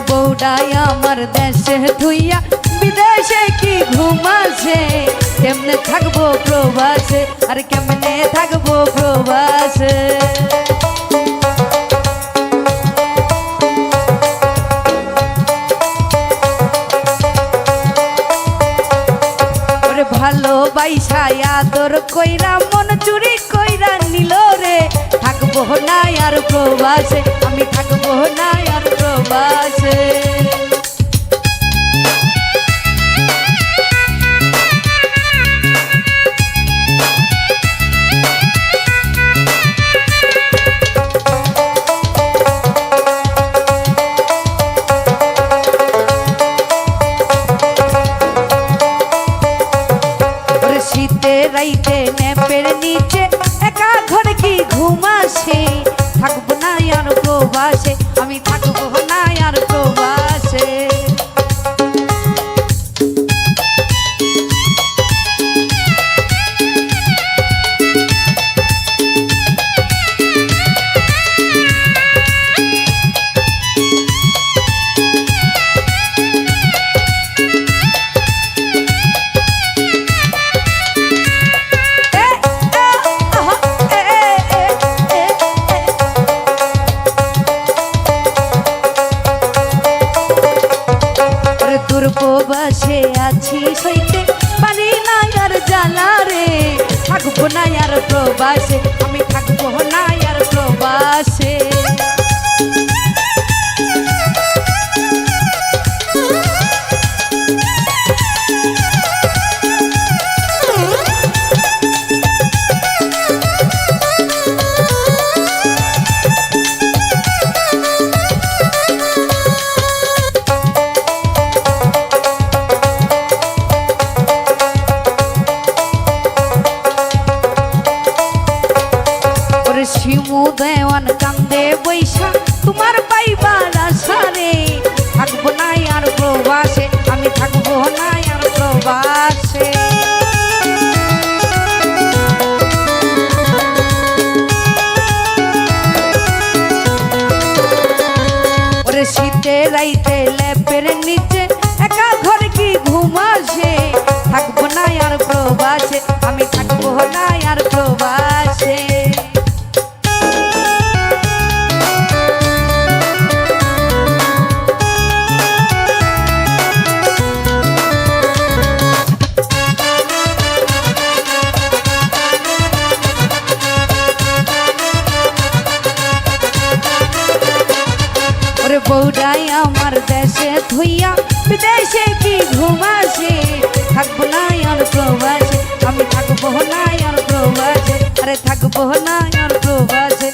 বউডাই আমার দেশে ধুইয়া বিদেশে কি ঘুমাছে কেমনে থাকবো প্রবাসে আর কেমনে থাকবো প্রবাসে ওরে ভালোবাসা আদর কইরা মন চুরি কইরা নিল রে থাকবো না আর প্রবাসে আমি থাকবো না আর প্রবাসে শীতে রাইতে নেপের নিচে একা ঘরে কি ঘুমাসে থাকবো না আর প্রবাসে আমি থাকবো না আর প্রবাসে প্রবাসে আছি সইতে পারি না আর জ্বালা রে থাকবো না আর প্রবাসে আমি থাকবো না আর প্রবাসে শিমু দেওয়ান কান্দে বৈশা তোমার পাইবার আশারে থাকবো না আর প্রবাসে আমি থাকবো না আর প্রবাসে ওরে শীতে রাইতে লেপের নিচে একা ঘরে কি ঘুমাসে থাকবো না আর প্রবাসে আমি থাকবো না আর প্রবাসে বউডাই আমার দেশে ধুইয়া বিদেশে কি ঘুমাসে থাকবো না আর প্রবাসে আমি থাকবো না আর প্রবাসে আরে থাকবো না আর প্রবাসে